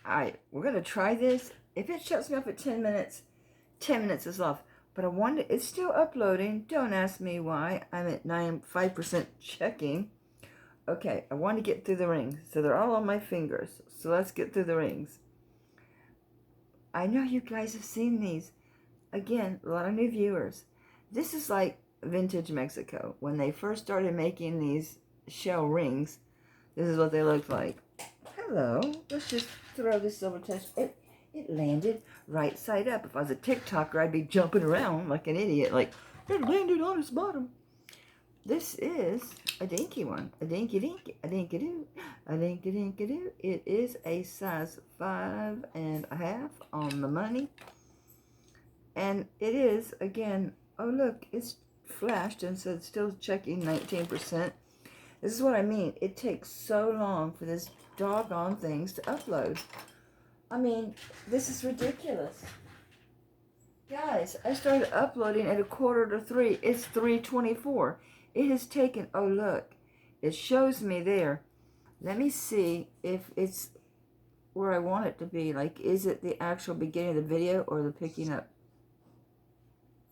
Alright, we're going to try this. If it shuts me off at 10 minutes, 10 minutes is off. But I wonder, it's still uploading. Don't ask me why. I'm at 5% checking. Okay, I want to get through the rings. So they're all on my fingers. So let's get through the rings. I know you guys have seen these. Again, a lot of new viewers. This is like vintage Mexico. When they first started making these shell rings, this is what they looked like. Hello. Let's just throw this silver touch. It landed right side up. If I was a TikToker, I'd be jumping around like an idiot. Like, it landed on its bottom. This is a dinky one. A dinky dinky. A dinky doo. A dinky dinky doo. It is a size 5.5 on the money. And it is, again, oh look, it's flashed and said still checking 19%. This is what I mean. It takes so long for this doggone things to upload. I mean, this is ridiculous. Guys, I started uploading at 2:45. It's 3:24. It has taken, oh look, it shows me there. Let me see if it's where I want it to be. Like, is it the actual beginning of the video or the picking up?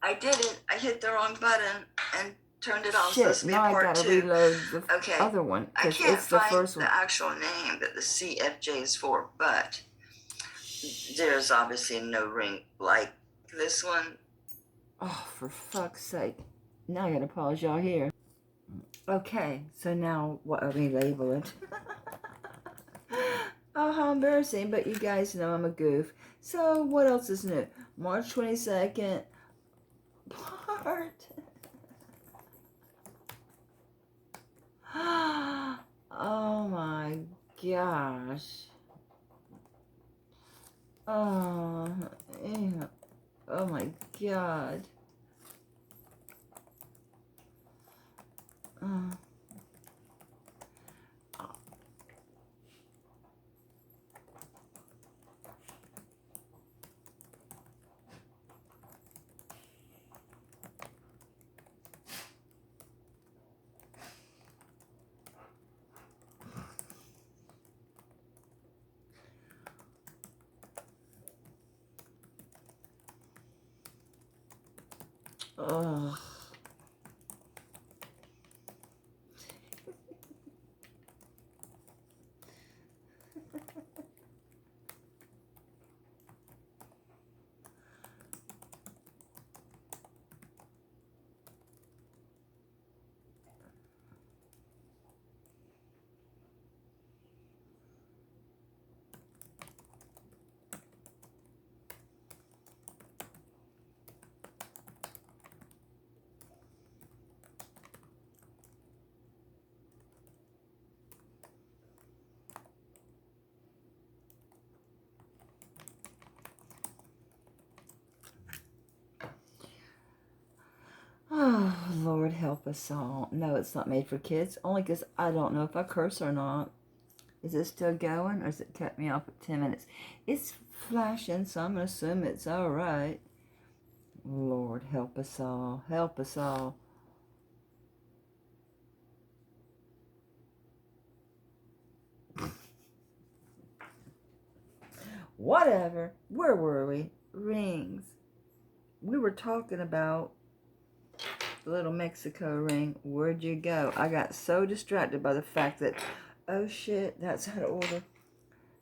I did it. I hit the wrong button and turned it on. Shit, now I gotta reload the other one. I can't find the actual name that the CFJ is for, but there's obviously no ring like this one. Oh, for fuck's sake. Now I gotta pause y'all here. Okay, so now what are we labeling? Oh, how embarrassing, but you guys know I'm a goof. So what else is new? March 22nd. Part. Oh my gosh. Oh, yeah. Oh my god. Oh. Oh, Lord help us all. No, it's not made for kids. Only because I don't know if I curse or not. Is it still going or has it cut me off at 10 minutes? It's flashing, so I'm going to assume it's all right. Lord help us all. Help us all. Whatever. Where were we? Rings. We were talking about the little Mexico ring. Where'd you go? I got so distracted by the fact that, oh shit, that's out of order.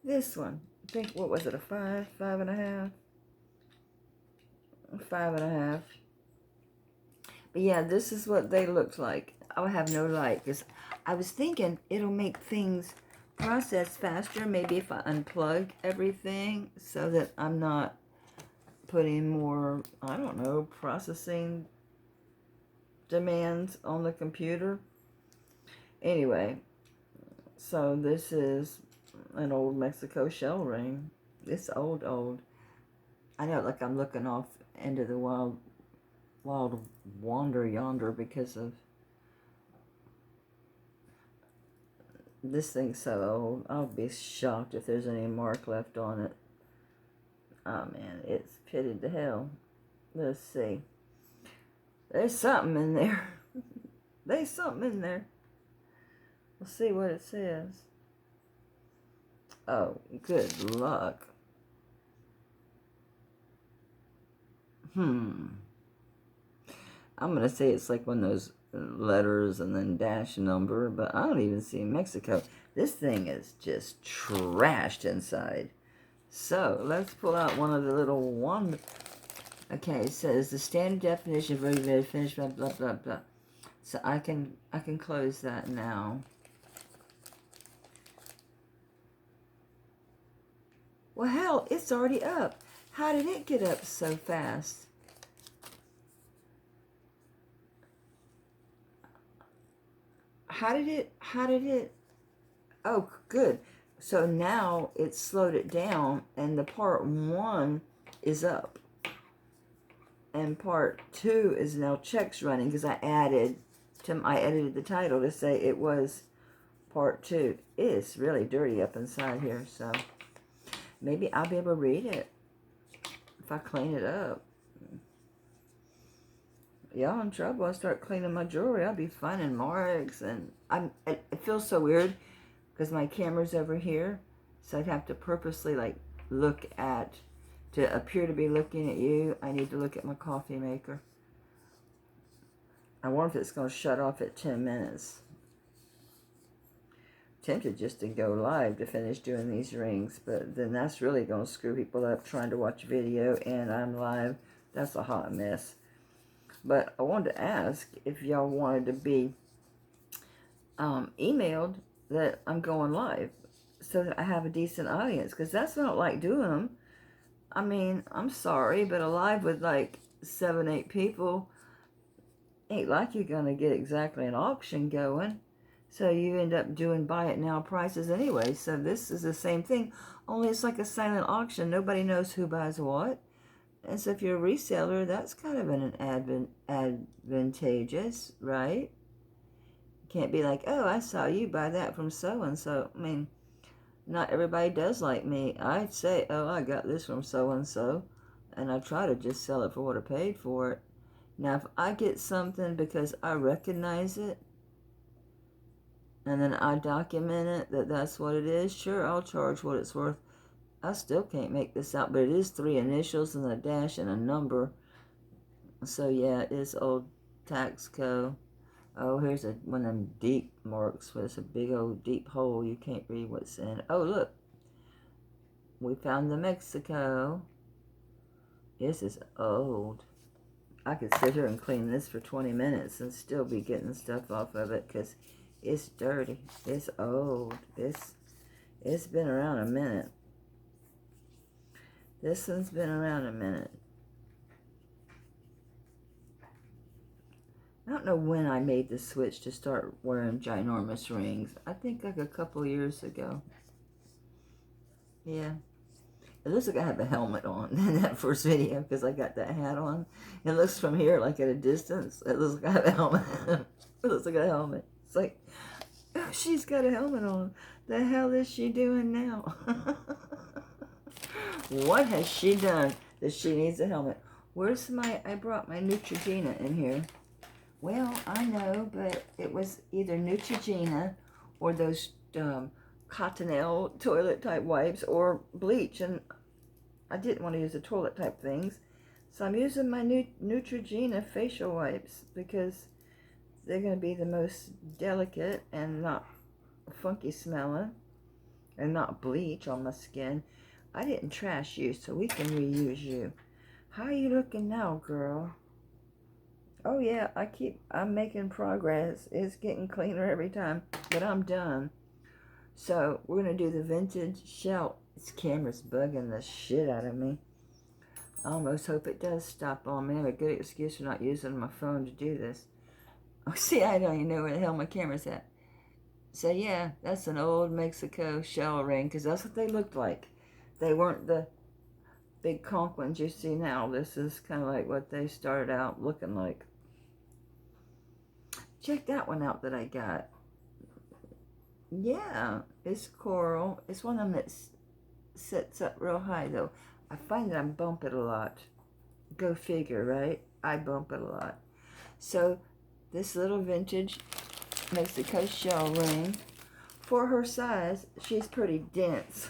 This one. I think, what was it, a 5, 5.5? 5.5. But yeah, this is what they looked like. I'll have no light because I was thinking it'll make things process faster. Maybe if I unplug everything so that I'm not putting more, I don't know, processing demands on the computer. Anyway, so this is an old Mexico shell ring. It's old. I know, like I'm looking off into the wild wander yonder because of this thing's so old. I'll be shocked if there's any mark left on it. Oh man, it's pitted to hell. Let's see. There's something in there. There's something in there. We'll see what it says. Oh, good luck. I'm going to say it's like one of those letters and then dash number, but I don't even see Mexico. This thing is just trashed inside. So, let's pull out one of the little one. Okay, it says the standard definition of regulated finish, blah, blah, blah, blah. So I can close that now. Well, hell, it's already up. How did it get up so fast? How did it, oh, good. So now it's slowed it down, and the part 1 is up. And part 2 is now checks running, because I edited the title to say it was part 2. It's really dirty up inside here, so maybe I'll be able to read it if I clean it up. Y'all in trouble. I start cleaning my jewelry, I'll be finding marks, and it feels so weird because my camera's over here, so I'd have to purposely like look at, to appear to be looking at you, I need to look at my coffee maker. I wonder if it's going to shut off at 10 minutes. Tempted just to go live to finish doing these rings, but then that's really going to screw people up trying to watch video and I'm live. That's a hot mess. But I wanted to ask if y'all wanted to be emailed that I'm going live so that I have a decent audience, because that's what I don't like doing them. I mean, I'm sorry, but a live with like 7-8 people ain't like you're going to get exactly an auction going. So you end up doing buy it now prices anyway. So this is the same thing, only it's like a silent auction. Nobody knows who buys what. And so if you're a reseller, that's kind of an advantageous, right? You can't be like, oh, I saw you buy that from so-and-so. I mean, not everybody does like me. I'd say, oh, I got this from so-and-so. And I try to just sell it for what I paid for it. Now, if I get something because I recognize it, and then I document it, that that's what it is, sure, I'll charge what it's worth. I still can't make this out, but it is 3 initials and a dash and a number. So yeah, it's old Taxco. Oh, here's one of them deep marks where it's a big old deep hole. You can't read what's in it. Oh, look. We found the Mexico. This is old. I could sit here and clean this for 20 minutes and still be getting stuff off of it because it's dirty. It's old. It's been around a minute. This one's been around a minute. I don't know when I made the switch to start wearing ginormous rings. I think like a couple years ago. Yeah. It looks like I have a helmet on in that first video because I got that hat on. It looks from here like at a distance. It looks like I have a helmet. It looks like a helmet. It's like, oh, she's got a helmet on. The hell is she doing now? What has she done that she needs a helmet? Where's I brought my Neutrogena in here. Well, I know, but it was either Neutrogena or those Cottonelle toilet type wipes or bleach, and I didn't want to use the toilet type things. So I'm using my Neutrogena facial wipes because they're going to be the most delicate and not funky smelling and not bleach on my skin. I didn't trash you, so we can reuse you. How are you looking now, girl? Oh yeah, I'm making progress. It's getting cleaner every time, but I'm done. So we're going to do the vintage shell. This camera's bugging the shit out of me. I almost hope it does stop on me. I have a good excuse for not using my phone to do this. Oh, see, I don't even know where the hell my camera's at. So yeah, that's an old Mexico shell ring, because that's what they looked like. They weren't the big conch ones you see now. This is kind of like what they started out looking like. Check that one out that I got. Yeah, it's coral. It's one of them that sits up real high, though. I find that I bump it a lot. Go figure, right? I bump it a lot. So, this little vintage Mexico shell ring For her size, she's pretty dense.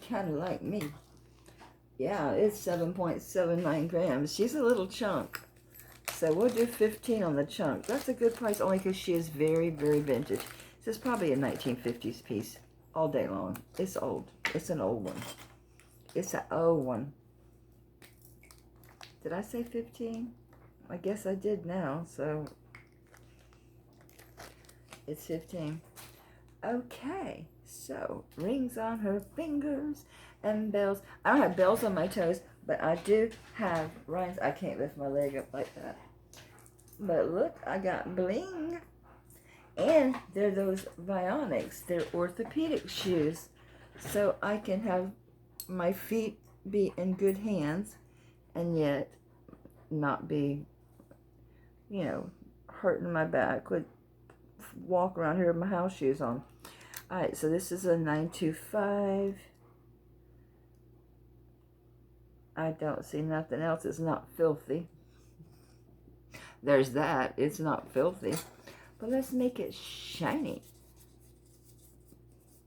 Kind of like me. Yeah, it's 7.79 grams. She's a little chunk. So we'll do 15 on the chunk. That's a good price only because she is very, very vintage. This is probably a 1950s piece all day long. It's old. It's an old one. It's an old one. Did I say 15? I guess I did now, so it's 15. Okay, so rings on her fingers and bells. I don't have bells on my toes, but I do have rings. I can't lift my leg up like that. But look, I got bling. And they're those Vionics. They're orthopedic shoes. So I can have my feet be in good hands and yet not be, you know, hurting my back. Would walk around here with my house shoes on. Alright, so this is a 925. I don't see nothing else. It's not filthy. There's that. It's not filthy. But let's make it shiny.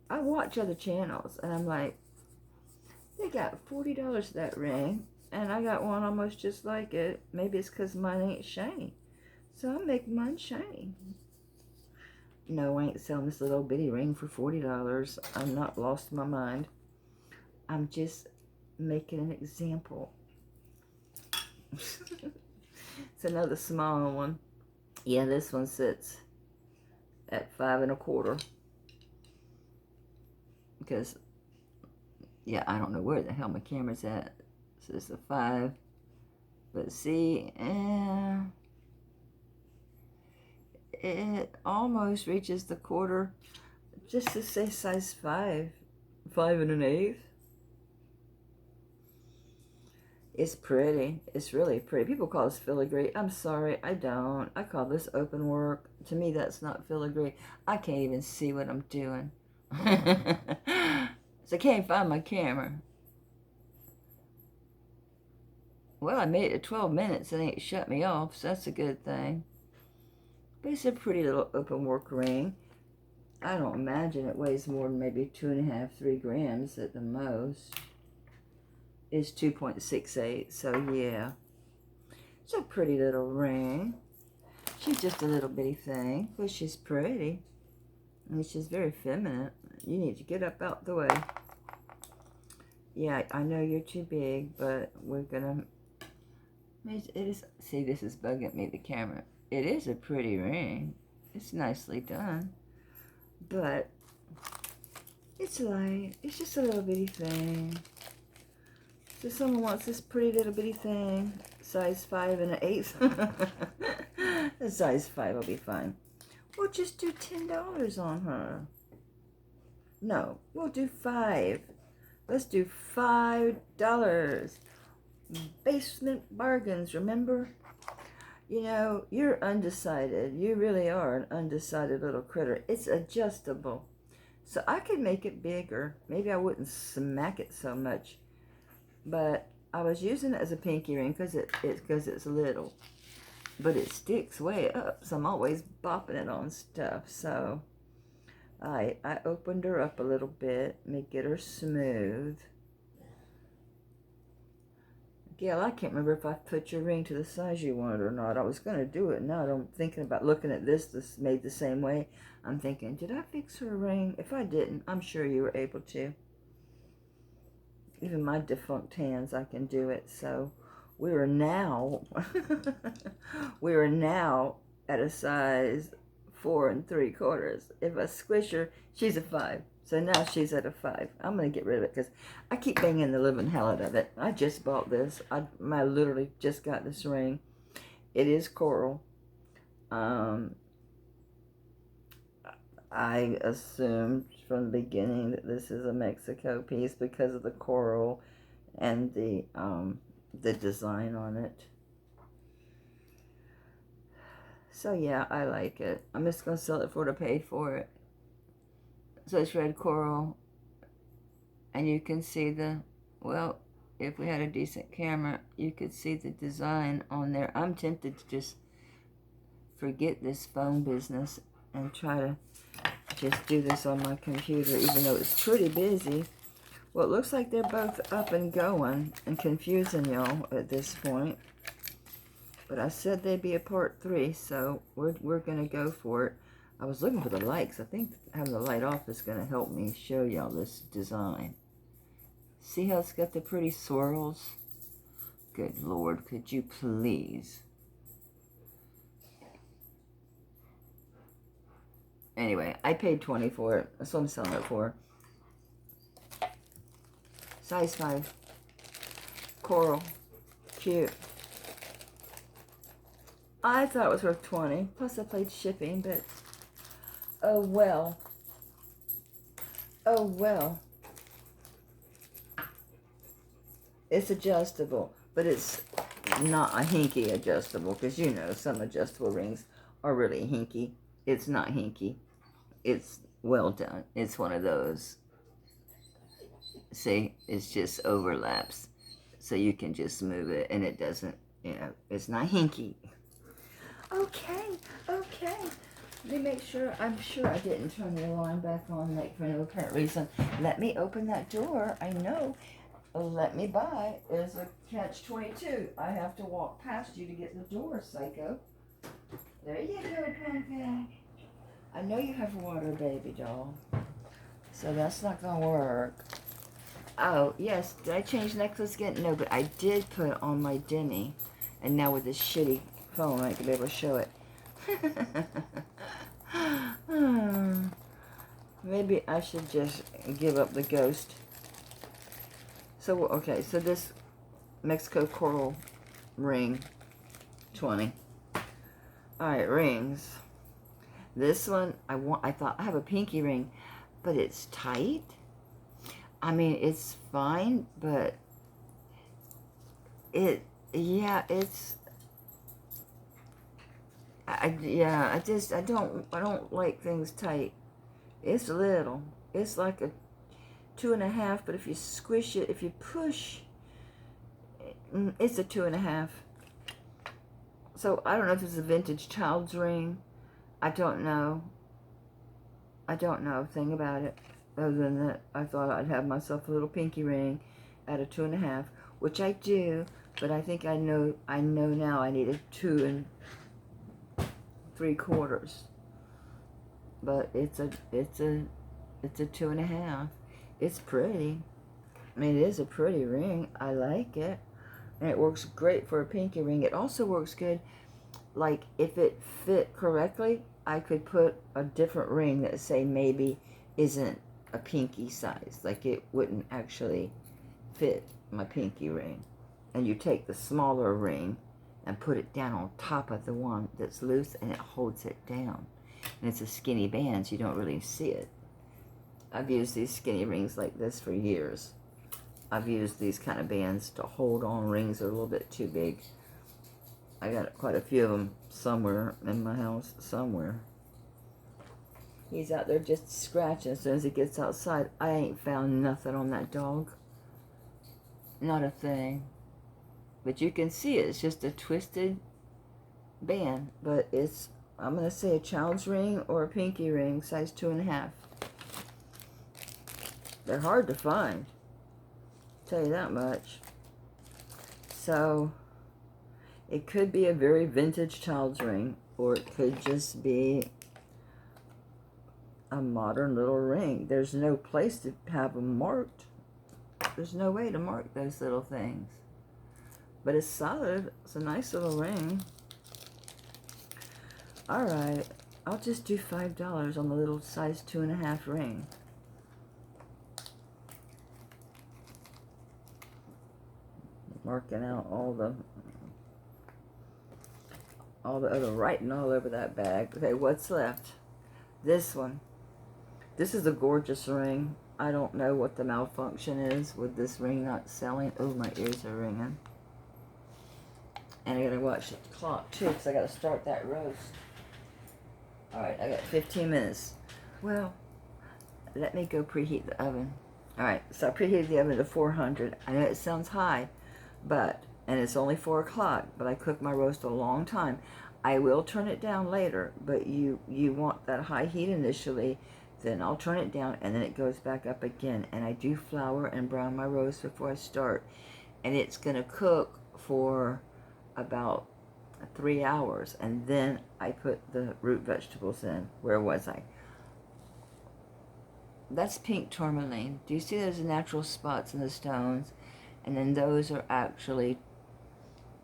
I watch other channels and I'm like, they got $40 for that ring. And I got one almost just like it. Maybe it's because mine ain't shiny. So I'll make mine shiny. No, I ain't selling this little bitty ring for $40. I'm not lost my mind. I'm just making an example. It's another small one. Yeah, this one sits at 5 1/4. Because, yeah, I don't know where the hell my camera's at. So it's a 5. But see, it almost reaches the quarter. Just to say size 5. 5 1/8. It's pretty. It's really pretty. People call this filigree. I'm sorry, I don't. I call this open work. To me, that's not filigree. I can't even see what I'm doing. So I can't find my camera. Well, I made it to 12 minutes and it ain't shut me off, so that's a good thing. But it's a pretty little open work ring. I don't imagine it weighs more than maybe 2.5, 3 grams at the most. Is 2.68, so yeah. It's a pretty little ring. She's just a little bitty thing, but she's pretty. And she's very feminine. You need to get up out the way. Yeah, I know you're too big, but we're gonna... It is... See, this is bugging me, the camera. It is a pretty ring. It's nicely done. But it's light. It's just a little bitty thing. So someone wants this pretty little bitty thing, size 5 1/8. The size 5 will be fine. We'll just do $10 on her. No, we'll do 5. Let's do $5. Basement bargains, remember? You know, you're undecided. You really are an undecided little critter. It's adjustable. So I could make it bigger. Maybe I wouldn't smack it so much. But I was using it as a pinky ring because it's little. But it sticks way up, so I'm always bopping it on stuff. So I opened her up a little bit. Let me get her smooth. Gail, I can't remember if I put your ring to the size you wanted or not. I was going to do it. Now I'm thinking about looking at this made the same way. I'm thinking, did I fix her ring? If I didn't, I'm sure you were able to. Even my defunct hands, I can do it. So we are now at a size 4 3/4. If I squish her, she's a 5. So now she's at a 5. I'm going to get rid of it because I keep banging the living hell out of it. I just bought this. I literally just got this ring. It is coral. I assumed from the beginning that this is a Mexico piece because of the coral and the design on it. So yeah, I like it. I'm just going to sell it for what I paid for it. So it's red coral. And you can see well, if we had a decent camera, you could see the design on there. I'm tempted to just forget this phone business and try to just do this on my computer, even though it's pretty busy. Well, it looks like they're both up and going and confusing y'all at this point. But I said they'd be a part 3, so we're going to go for it. I was looking for the light, because I think having the light off is going to help me show y'all this design. See how it's got the pretty swirls? Good Lord, could you please? Anyway, I paid $20 for it. That's what I'm selling it for. Size 5. Coral. Cute. I thought it was worth $20. Plus I paid shipping, but oh well. Oh well. It's adjustable, but it's not a hinky adjustable, because you know some adjustable rings are really hinky. It's not hinky. It's well done. It's one of those. See, it's just overlaps. So you can just move it and it doesn't, you know, it's not hinky. Okay. Let me make sure, I'm sure I didn't turn the alarm back on like for no apparent reason. Let me open that door. I know. Let me by is a catch-22. I have to walk past you to get the door, psycho. There you go, Pumpkin. I know you have water, baby doll. So that's not gonna work. Oh, yes. Did I change necklace again? No, but I did put on my Demi. And now with this shitty phone, I can be able to show it. Maybe I should just give up the ghost. So, okay. So this Mexico coral ring, 20. Alright, rings. This one, I thought I have a pinky ring, but it's tight. I mean, it's fine, but I don't like things tight. It's little. It's like a 2.5, but if you squish it, if you push, it's a 2.5. So I don't know if this is a vintage child's ring. I don't know. I don't know a thing about it. Other than that, I thought I'd have myself a little pinky ring at a 2.5, which I do, but I think I know now I need a 2 3/4. But it's a 2.5. It's pretty. I mean, it is a pretty ring. I like it. And it works great for a pinky ring. It also works good, like, if it fit correctly, I could put a different ring that, say, maybe isn't a pinky size. Like, it wouldn't actually fit my pinky ring. And you take the smaller ring and put it down on top of the one that's loose, and it holds it down. And it's a skinny band, so you don't really see it. I've used these skinny rings like this for years. I've used these kind of bands to hold on rings that are a little bit too big. I got quite a few of them somewhere in my house, somewhere. He's out there just scratching as soon as he gets outside. I ain't found nothing on that dog. Not a thing. But you can see it. It's just a twisted band. But it's, I'm going to say, a child's ring or a pinky ring, size 2.5. They're hard to find. I'll tell you that much. So, it could be a very vintage child's ring, or it could just be a modern little ring. There's no place to have them marked. There's no way to mark those little things. But it's solid. It's a nice little ring. Alright, I'll just do $5 on the little size 2.5 ring. Marking out all the other writing all over that bag. Okay, what's left? This one. This is a gorgeous ring. I don't know what the malfunction is with this ring not selling. Oh, my ears are ringing. And I gotta watch the clock too, because I gotta start that roast. Alright, I got 15 minutes. Well, let me go preheat the oven. Alright, so I preheated the oven to 400. I know it sounds high, but, and it's only 4 o'clock, but I cooked my roast a long time. I will turn it down later, but you want that high heat initially then I'll turn it down, and then it goes back up again. And I do flour and brown my rose before I start. And it's going to cook for about 3 hours. And then I put the root vegetables in. Where was I? That's pink tourmaline. Do you see those natural spots in the stones? And then those are actually,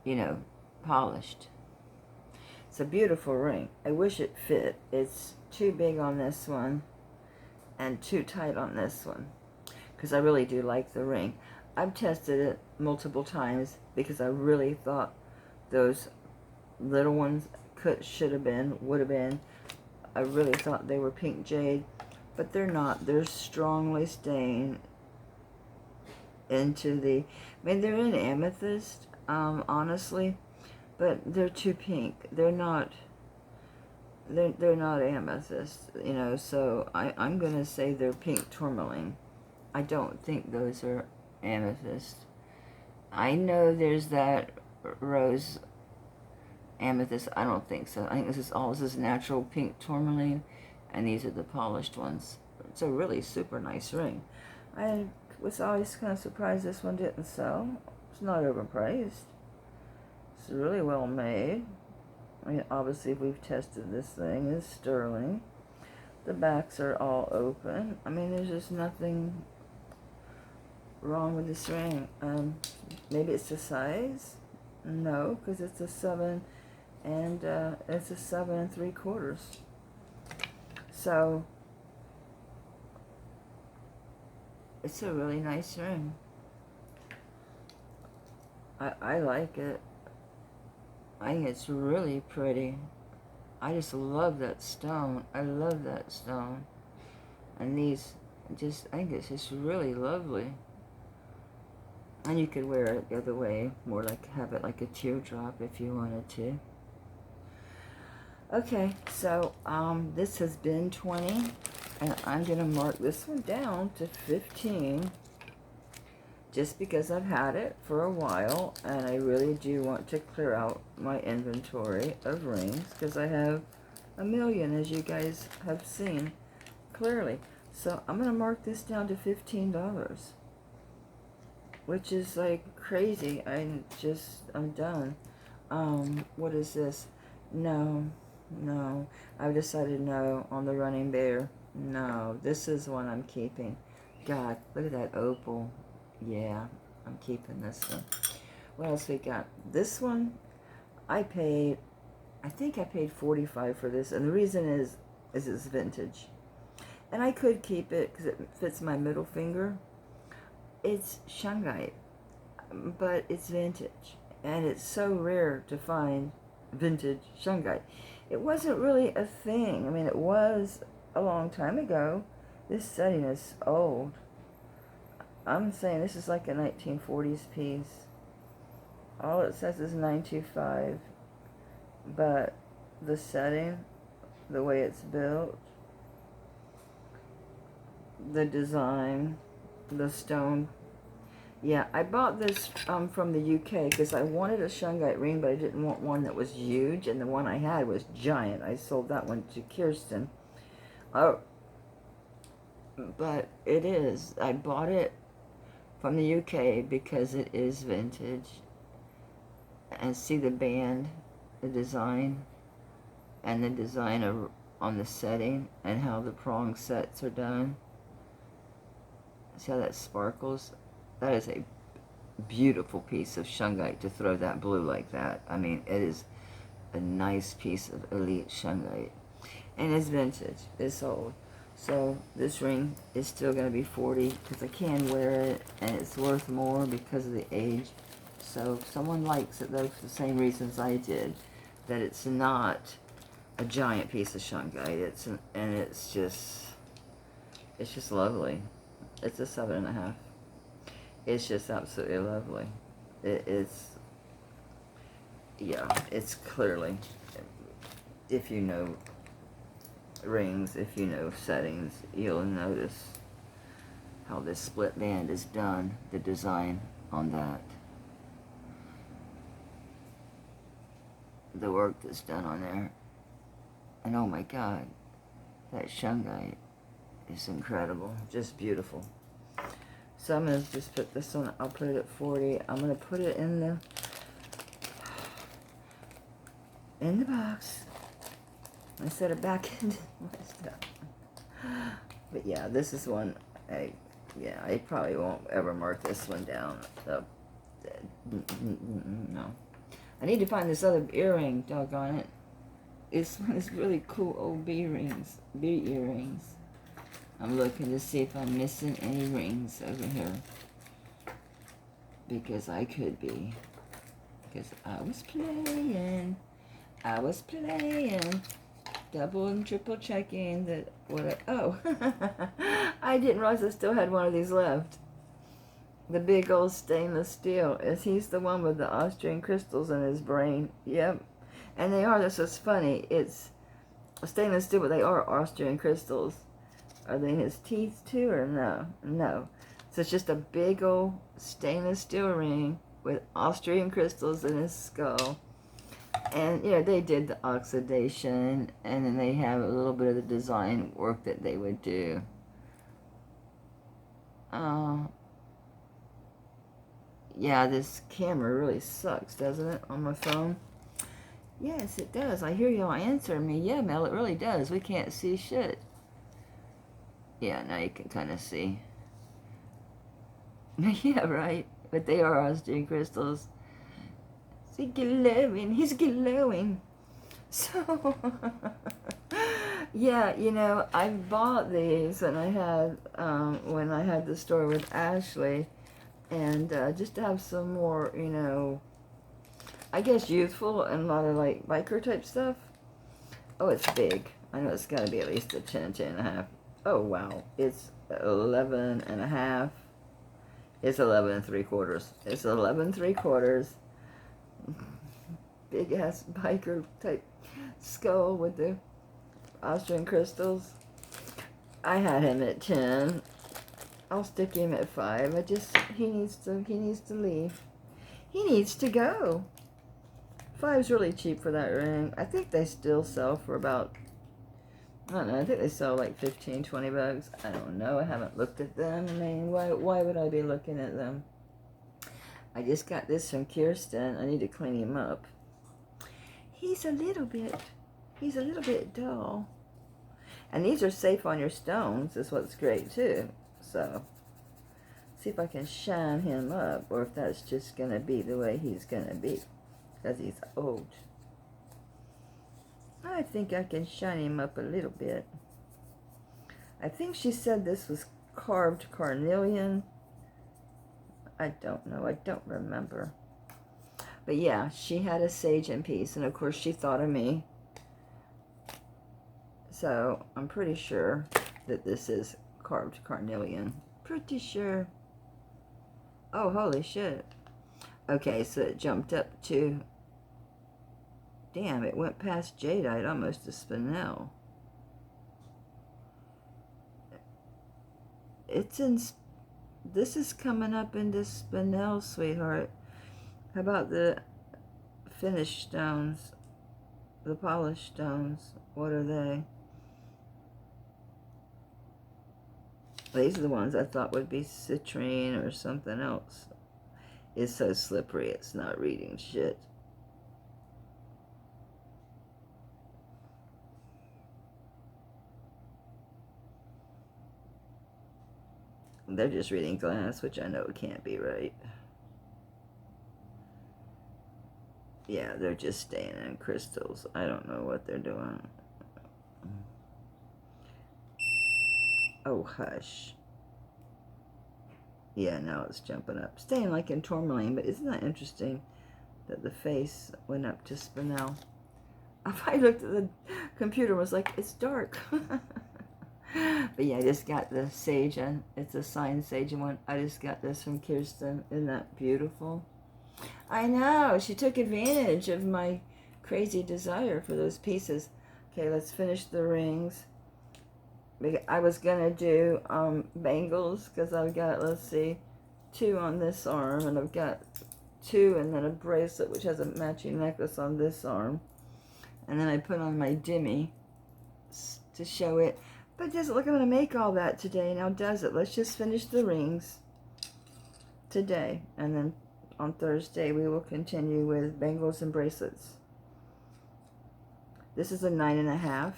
you know, polished. It's a beautiful ring. I wish it fit. It's too big on this one and too tight on this one, because I really do like the ring. I've tested it multiple times because I really thought those little ones should have been, would have been. I really thought they were pink jade, but they're not. They're strongly stained into the, I mean, they're in amethyst, honestly, but they're too pink. They're not amethyst, you know, so I'm going to say they're pink tourmaline. I don't think those are amethyst. I know there's that rose amethyst. I don't think so. I think this is natural pink tourmaline, and these are the polished ones. It's a really super nice ring. I was always kind of surprised this one didn't sell. It's not overpriced. It's really well made. I mean, obviously we've tested this thing. It's sterling. The backs are all open. I mean, there's just nothing wrong with this ring. Maybe it's the size. No, because it's a 7 and it's a 7 3/4. So it's a really nice ring. I like it. I think it's really pretty. I just love that stone. I love that stone. And these, I think it's just really lovely. And you could wear it the other way, more like have it like a teardrop if you wanted to. Okay, so this has been 20, and I'm going to mark this one down to 15. Just because I've had it for a while, and I really do want to clear out my inventory of rings, because I have a million, as you guys have seen clearly. So I'm going to mark this down to $15, which is like crazy. I'm done. What is this? No, I've decided no on the Running Bear. No, this is one I'm keeping. God, look at that opal. Yeah, I'm keeping this one. What else we got? This one, I think I paid $45 for this, and the reason is it's vintage. And I could keep it because it fits my middle finger. It's shungite, but it's vintage, and it's so rare to find vintage shungite. It wasn't really a thing. I mean, it was a long time ago. This setting is old. I'm saying this is like a 1940s piece. All it says is 925. But the setting, the way it's built, the design, the stone. Yeah, I bought this from the UK because I wanted a shungite ring, but I didn't want one that was huge, and the one I had was giant. I sold that one to Kirsten. Oh, but it is. I bought it from the UK because it is vintage. And see the band, the design, and the design on the setting, and how the prong sets are done. See how that sparkles? That is a beautiful piece of shungite to throw that blue like that. I mean, it is a nice piece of elite shungite. And it's vintage. It's old. So this ring is still going to be $40 because I can wear it, and it's worth more because of the age. So if someone likes it, though, for the same reasons I did, that it's not a giant piece of shungite. It's just lovely. It's a 7.5. It's just absolutely lovely. It's clearly, if you know rings, if you know settings, you'll notice how this split band is done, the design on that. The work that's done on there. And oh my God, that shungite. is incredible. Just beautiful. So I'm going to just put this on. I'll put it at 40. I'm going to put it in the box. I set it back into my stuff. But yeah, this is one. I probably won't ever mark this one down. So, no. I need to find this other earring, doggone it. It's one of these really cool old bee earrings. I'm looking to see if I'm missing any rings over here. Because I could be. Because I was playing. Double and triple checking that I didn't realize I still had one of these left. The big old stainless steel. He's the one with the Austrian crystals in his brain. Yep. And they are. This is funny. It's stainless steel, but they are Austrian crystals. Are they in his teeth too, or no? No. So it's just a big old stainless steel ring with Austrian crystals in his skull. And, you know, they did the oxidation, and then they have a little bit of the design work that they would do. Yeah, this camera really sucks, doesn't it, on my phone? Yes, it does. I hear y'all answering me. Yeah, Mel, it really does. We can't see shit. Yeah, now you can kind of see. Yeah, right. But they are Austrian crystals. He's glowing. He's glowing. So, yeah, you know, I bought these, and I had, when I had the store with Ashley, and just to have some more, you know, I guess youthful and a lot of, like, biker type stuff. Oh, it's big. I know it's got to be at least a 10, 10 and a half. Oh, wow. It's 11 and a half. It's 11 and 3/4. It's 11 3/4. Big ass biker type skull with the Austrian crystals. I had him at 10. I'll stick him at 5. He needs to leave. He needs to go. 5's really cheap for that ring. I think they still sell for about, I don't know, I think they sell like 15, 20 bucks. I don't know. I haven't looked at them. I mean, why would I be looking at them? I just got this from Kirsten. I need to clean him up. He's a little bit dull. And these are safe on your stones, is what's great too. So, see if I can shine him up, or if that's just going to be the way he's going to be. Because he's old. I think I can shine him up a little bit. I think she said this was carved carnelian. I don't know. I don't remember. But yeah, she had a sage in piece. And of course she thought of me. So I'm pretty sure that this is carved carnelian. Pretty sure. Oh, holy shit. Okay, so it jumped up to... Damn, it went past jadeite, almost to spinel. It's in... This is coming up into spinel, sweetheart. How about the finished stones? The polished stones? What are they? These are the ones I thought would be citrine or something else. It's so slippery, it's not reading shit. They're just reading glass, which I know it can't be right. Yeah, they're just staying in crystals. I don't know what they're doing. Oh, hush. Yeah, now it's jumping up. Staying like in tourmaline, but isn't that interesting that the face went up to spinel? I looked at the computer and was like, it's dark. But yeah, I just got the sage, and it's a signed sage one. I just got this from Kirsten. Isn't that beautiful? I know. She took advantage of my crazy desire for those pieces. Okay, let's finish the rings. I was going to do bangles because I've got, let's see, 2 on this arm. And I've got 2 and then a bracelet which has a matching necklace on this arm. And then I put on my Demi to show it. But does it look, I'm going to make all that today. Now does it? Let's just finish the rings today. And then on Thursday we will continue with bangles and bracelets. This is a 9.5.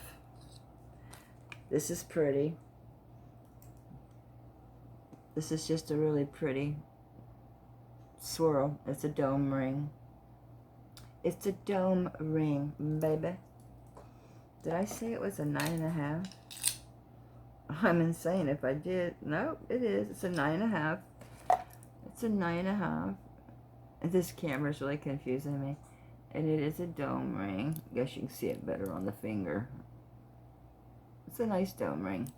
This is pretty. This is just a really pretty swirl. It's a dome ring. It's a dome ring, baby. Did I say it was a 9.5? I'm insane if I did. Nope, it is. It's a 9.5. It's a 9.5. This camera is really confusing me. And it is a dome ring. I guess you can see it better on the finger. It's a nice dome ring.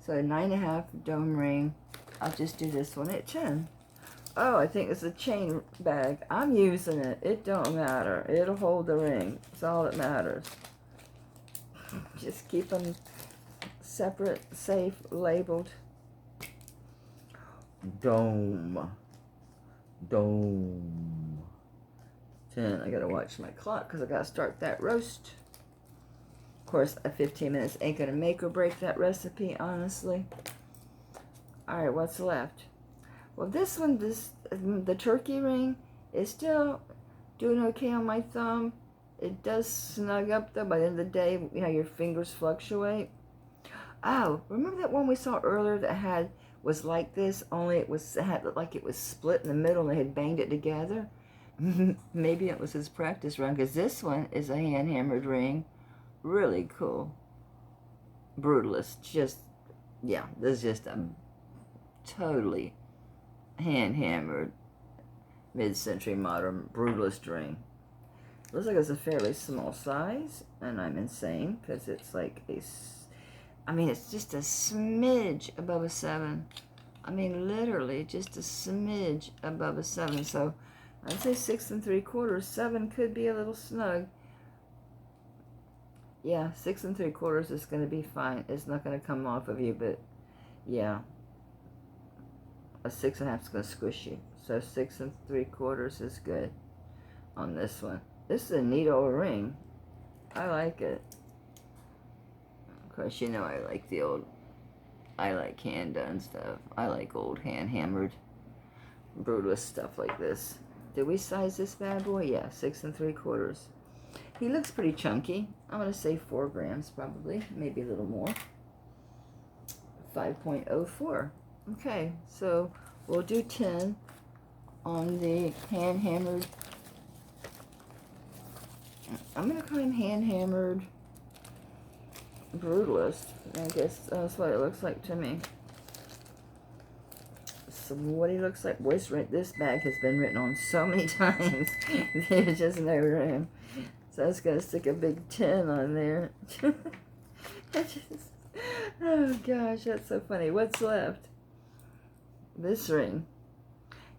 So a 9.5 dome ring. I'll just do this one at 10. Oh, I think it's a chain bag. I'm using it. It don't matter. It'll hold the ring. It's all that matters. Just keep them separate, safe, labeled. Dome. 10. I gotta watch my clock because I gotta start that roast. Of course, 15 minutes ain't gonna make or break that recipe, honestly. Alright, what's left? Well, this one, the turkey ring is still doing okay on my thumb. It does snug up though. By the end of the day, you know, your fingers fluctuate. Oh, remember that one we saw earlier that was like this, only it had like it was split in the middle and they had banged it together? Maybe it was his practice run, because this one is a hand-hammered ring. Really cool. Brutalist. Just, yeah, this is just a totally hand-hammered mid-century modern brutalist ring. Looks like it's a fairly small size, and I'm insane because it's like it's just a smidge above a 7. I mean, literally just a smidge above a 7. So I'd say 6 3/4. 7 could be a little snug. Yeah, 6 3/4 is going to be fine. It's not going to come off of you, but yeah, a 6.5 is going to squish you. So 6 3/4 is good on this one. This is a neat old ring. I like it. Of course, you know I like hand done stuff. I like old hand hammered brutalist stuff like this. Did we size this bad boy? Yeah, 6 3/4. He looks pretty chunky. I'm gonna say 4 grams probably, maybe a little more. 5.04. Okay, so we'll do 10 on the hand hammered. I'm gonna call him hand hammered brutalist. I guess that's what it looks like to me. So what he looks like, boys, this bag has been written on so many times. There's just no room. So I was going to stick a big 10 on there. Oh gosh, that's so funny. What's left? This ring.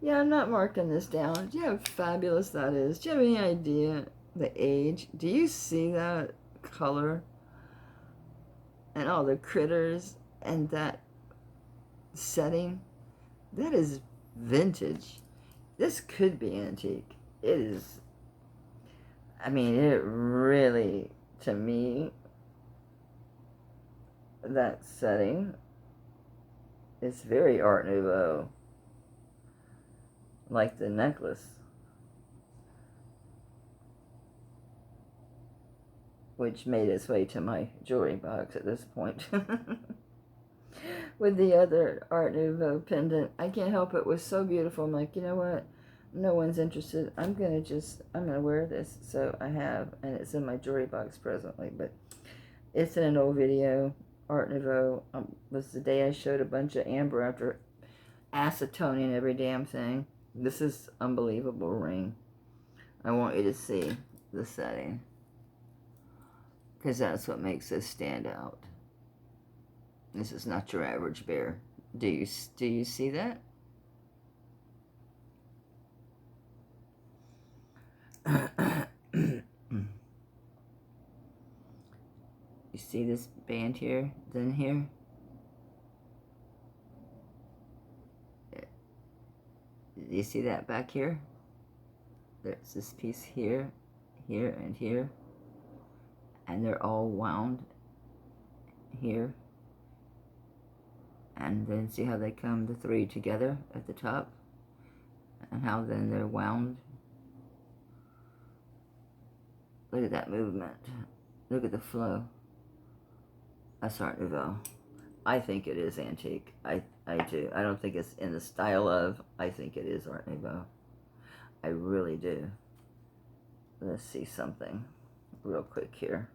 Yeah, I'm not marking this down. Do you know how fabulous that is? Do you have any idea the age? Do you see that color? And all the critters and that setting? That is vintage. This could be antique. It is. I mean, it really, to me, that setting is very Art Nouveau. Like the necklace, which made its way to my jewelry box at this point. With the other Art Nouveau pendant, I can't help it. It was so beautiful. I'm like, you know what? No one's interested. I'm gonna wear this. So I have, and it's in my jewelry box presently, but it's in an old video. Art Nouveau was the day I showed a bunch of amber after acetoning every damn thing. This is unbelievable ring. I want you to see the setting, because that's what makes this stand out. This is not your average bear. Do you see that? You see this band here, then here? You see that back here? There's this piece here, here, and here. And they're all wound here. And then see how they come, the three together at the top, and how then they're wound. Look at that movement. Look at the flow. That's Art Nouveau. I think it is antique. I do. I don't think it's in the style of. I think it is Art Nouveau. I really do. Let's see something real quick here.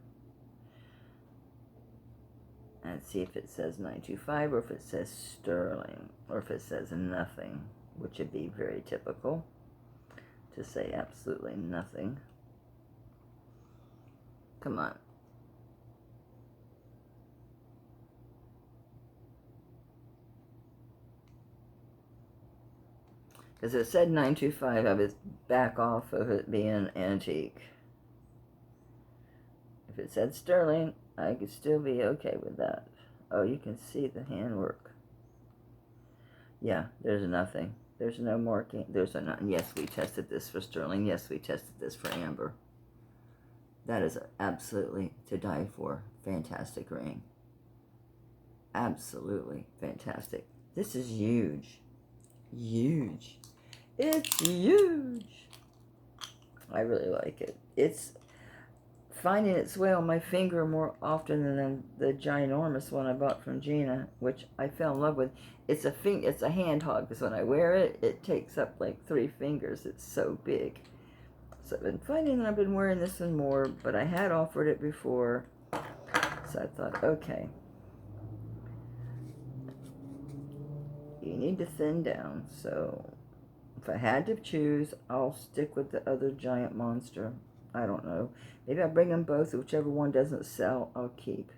And see if it says 925 or if it says sterling or if it says nothing, which would be very typical to say absolutely nothing. Come on. Because it said 925, I was back off of it being antique. If it said sterling, I could still be okay with that. Oh, you can see the handwork. Yeah, there's nothing. There's no marking. There's a not. Yes, we tested this for sterling. Yes, we tested this for amber. That is absolutely to die for. Fantastic ring. Absolutely fantastic. This is huge. Huge. It's huge. I really like it. It's finding its way on my finger more often than the ginormous one I bought from Gina, which I fell in love with. It's a hand hog, because when I wear it, it takes up like 3 fingers. It's so big. So I've been finding that I've been wearing this one more, but I had offered it before. So I thought, okay, you need to thin down. So if I had to choose, I'll stick with the other giant monster. I don't know. Maybe I'll bring them both. Whichever one doesn't sell, I'll keep.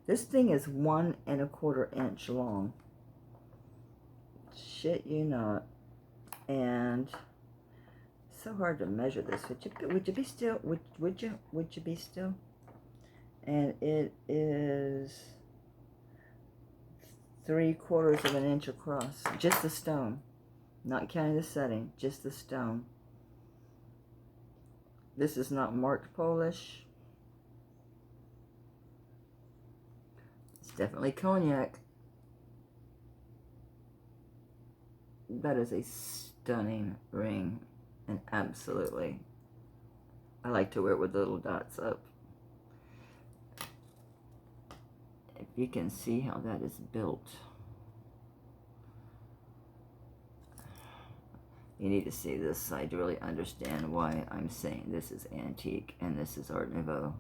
This thing is 1 1/4 inch long. Shit you not. And so hard to measure this. Would you be still? Would you be still? And it is 3/4 of an inch across. Just the stone. Not counting the setting. Just the stone. This is not marked Polish. It's definitely cognac. That is a stunning ring. And absolutely, I like to wear it with little dots up. If you can see how that is built. You need to see this side to really understand why I'm saying this is antique and this is Art Nouveau.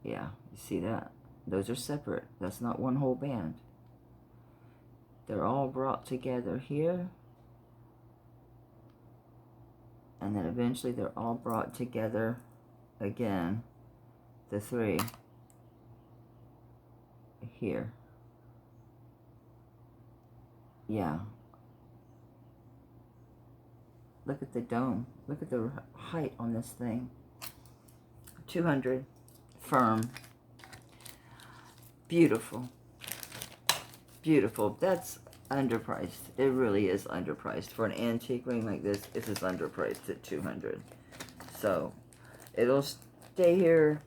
Yeah, you see that? Those are separate. That's not one whole band. They're all brought together here. And then eventually they're all brought together again. The 3 here. Yeah. Look at the dome. Look at the height on this thing. 200. Firm. Beautiful. Beautiful. That's underpriced. It really is underpriced. For an antique ring like this, this is underpriced at 200. So, it'll stay here.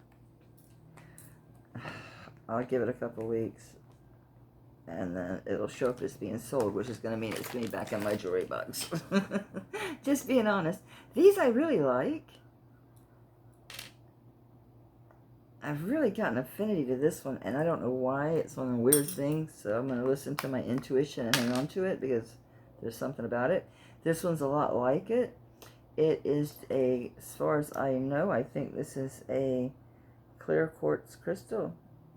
I'll give it a couple weeks. And then it'll show up as being sold, which is going to mean it's going to be back in my jewelry box. Just being honest. These I really like. I've really got an affinity to this one, and I don't know why. It's one of the weird things, so I'm going to listen to my intuition and hang on to it, because there's something about it. This one's a lot like it. It is a, as far as I know, I think this is a clear quartz crystal.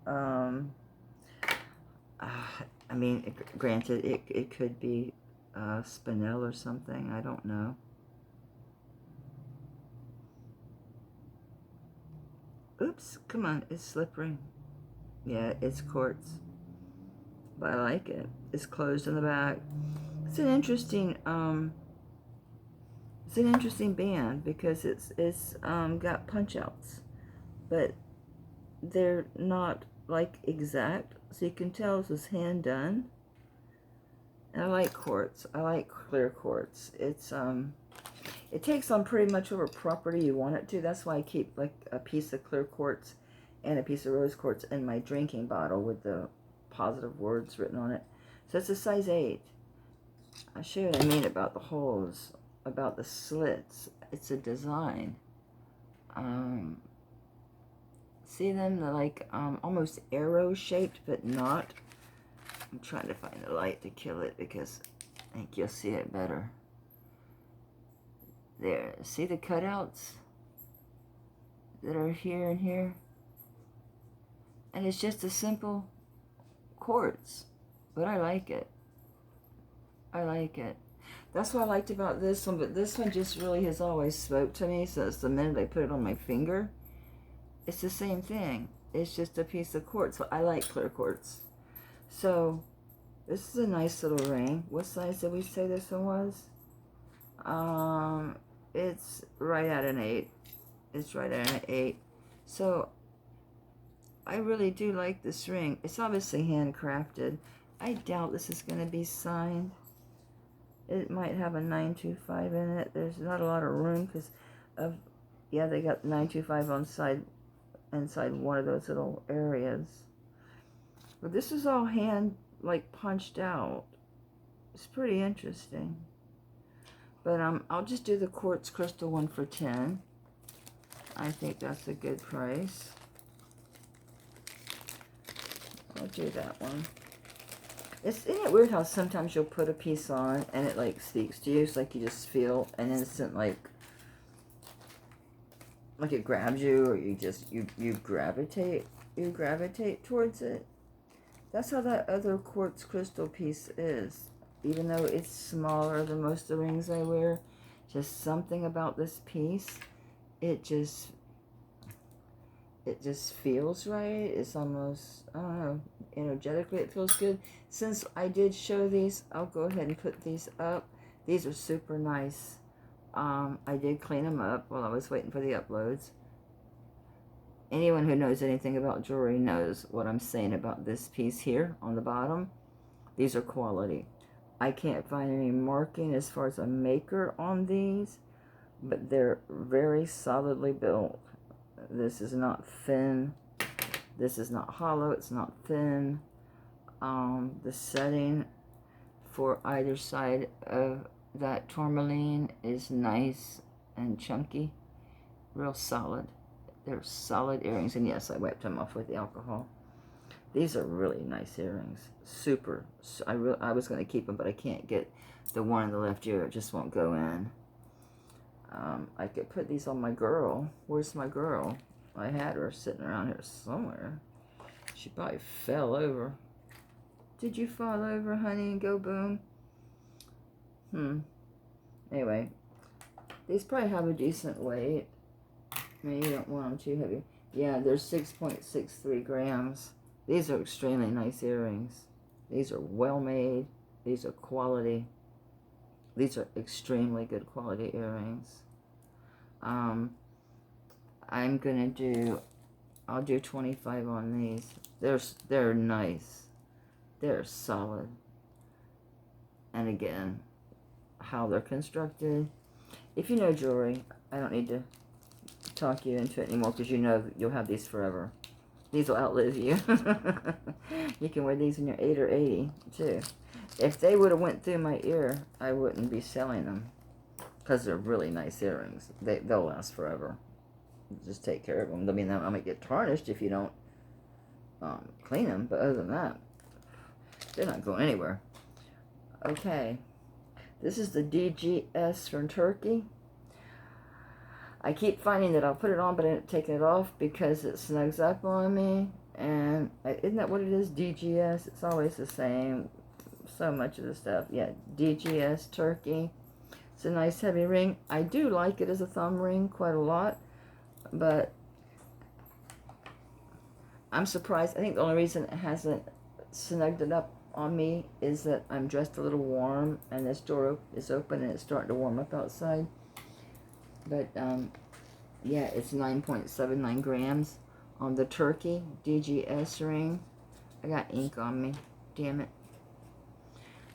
I mean, granted, it could be spinel or something. I don't know. Oops, come on, it's slippery. Yeah, it's quartz. But I like it. It's closed in the back. It's an interesting band, because it's got punch outs. But they're not like exact, so you can tell this was hand done. And I like quartz. I like clear quartz. It's it takes on pretty much whatever property you want it to. That's why I keep like a piece of clear quartz and a piece of rose quartz in my drinking bottle with the positive words written on it. So it's a size 8. I'll show you what I mean about the holes, about the slits. It's a design. See them? They're like almost arrow shaped, but not. I'm trying to find the light to kill it because I think you'll see it better. There, see the cutouts that are here and here? And it's just a simple quartz, but I like it. I like it. That's what I liked about this one, but this one just really has always spoke to me since the minute I put it on my finger. It's the same thing. It's just a piece of quartz. So I like clear quartz. So this is a nice little ring. What size did we say this one was? It's right at an 8. It's right at an 8. So I really do like this ring. It's obviously handcrafted. I doubt this is going to be signed. It might have a 925 in it. There's not a lot of room because of, yeah, they got 925 on side, inside one of those little areas. But this is all hand, like, punched out. It's pretty interesting. But I'll just do the quartz crystal one for 10. I think that's a good price. I'll do that one. Isn't it weird how sometimes you'll put a piece on and it like speaks to you? It's like you just feel an instant like it grabs you, or you just you gravitate towards it. That's how that other quartz crystal piece is. Even though it's smaller than most of the rings I wear, just something about this piece, it just feels right. It's almost, I don't know, energetically it feels good. Since I did show these, I'll go ahead and put these up. These are super nice. I did clean them up while I was waiting for the uploads. Anyone who knows anything about jewelry knows what I'm saying about this piece here on the bottom. These are quality. I can't find any marking as far as a maker on these, but they're very solidly built. This is not thin. This is not hollow. It's not thin. The setting for either side of that tourmaline is nice and chunky. Real solid. They're solid earrings. And yes, I wiped them off with the alcohol. These are really nice earrings. Super. I was going to keep them, but I can't get the one in the left ear. It just won't go in. I could put these on my girl. Where's my girl? I had her sitting around here somewhere. She probably fell over. Did you fall over, honey, and go boom? Anyway, these probably have a decent weight. Maybe you don't want them too heavy. Yeah, they're 6.63 grams. These are extremely nice earrings. These are well made. These are quality. These are extremely good quality earrings. I'll do 25 on these. They're nice. They're solid. And again, how they're constructed. If you know jewelry, I don't need to talk you into it anymore because you know you'll have these forever. These will outlive you. You can wear these when you're 8 or 80 too. If they would have went through my ear, I wouldn't be selling them because they're really nice earrings. They'll last forever. Just take care of them. I mean, they might get tarnished if you don't clean them, but other than that, they're not going anywhere. Okay, this is the DGS from Turkey. I keep finding that I'll put it on, but I end up taking it off because it snugs up on me. And isn't that what it is? DGS. It's always the same. So much of the stuff. Yeah, DGS Turkey. It's a nice heavy ring. I do like it as a thumb ring quite a lot, but I'm surprised. I think the only reason it hasn't snugged it up on me is that I'm dressed a little warm and this door is open and it's starting to warm up outside. But yeah, it's 9.79 grams on the Turkey DGS ring. I got ink on me. Damn it.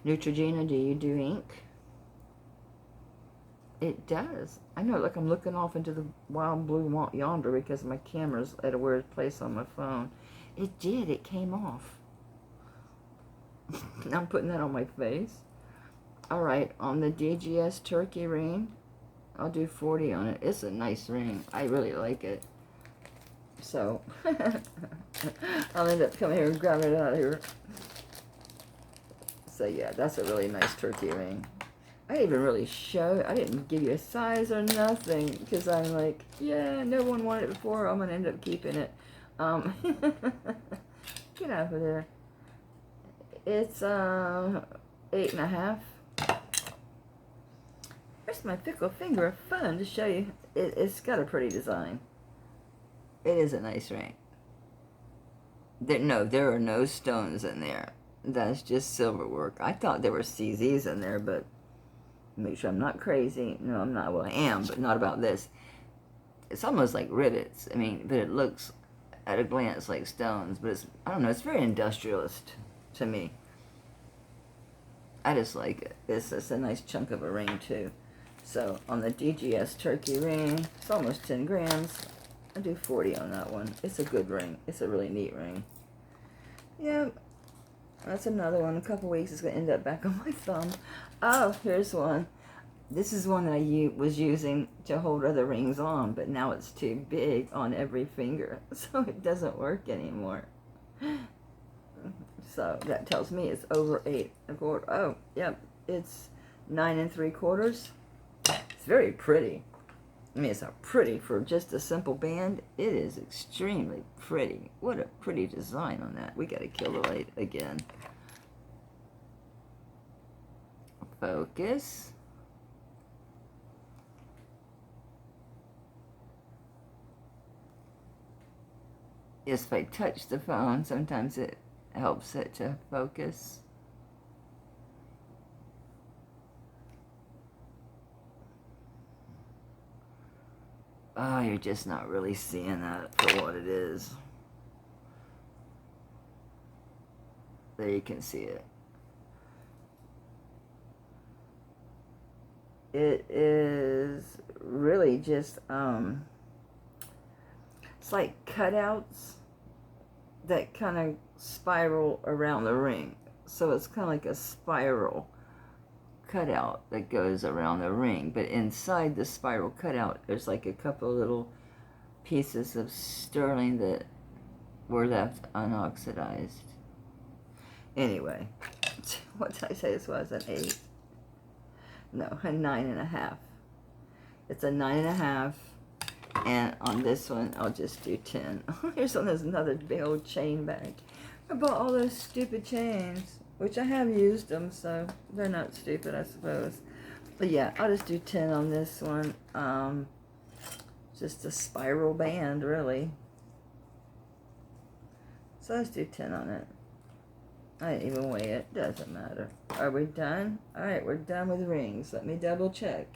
Neutrogena, do you do ink? It does. I know, like I'm looking off into the wild blue yonder because my camera's at a weird place on my phone. It did. It came off. Now I'm putting that on my face. All right, on the DGS turkey ring, I'll do 40 on it. It's a nice ring. I really like it. So, I'll end up coming here and grabbing it out of here. So yeah, that's a really nice turkey ring. I didn't even really show, I didn't give you a size or nothing, because I'm like, yeah, no one wanted it before, I'm going to end up keeping it. Get out of there. It's 8.5. Here's my fickle finger of fun to show you. It's got a pretty design. It is a nice ring. There are no stones in there. That's just silver work. I thought there were CZs in there, but make sure I'm not crazy. No, I'm not. Well, I am, but not about this. It's almost like rivets. I mean, but it looks at a glance like stones. But it's, I don't know, it's very industrialist to me. I just like it. It's a nice chunk of a ring, too. So, on the DGS turkey ring, it's almost 10 grams. I do 40 on that one. It's a good ring. It's a really neat ring. Yeah, that's another one. In a couple weeks, it's going to end up back on my thumb. Oh, here's one. This is one that I was using to hold other rings on, but now it's too big on every finger, so it doesn't work anymore. So that tells me it's over 8.25. Oh, yep, it's 9 3/4. It's very pretty. I mean, it's not pretty for just a simple band. It is extremely pretty. What a pretty design on that. We got to kill the light again. Focus. Yes, if I touch the phone, sometimes it helps it to focus. Oh, you're just not really seeing that for what it is. There you can see it. It is really just, it's like cutouts that kind of spiral around the ring. So it's kind of like a spiral cutout that goes around the ring, but inside the spiral cutout there's like a couple of little pieces of sterling that were left unoxidized. Anyway, what did I say this was? An 8? No, a 9.5. It's a 9.5, and on this one I'll just do 10. Here's one. There's another big old chain bag. I bought all those stupid chains, which I have used them, so they're not stupid, I suppose. But yeah, I'll just do 10 on this one. Just a spiral band, really. So let's do 10 on it. I didn't even weigh it. Doesn't matter. Are we done? Alright, we're done with rings. Let me double check.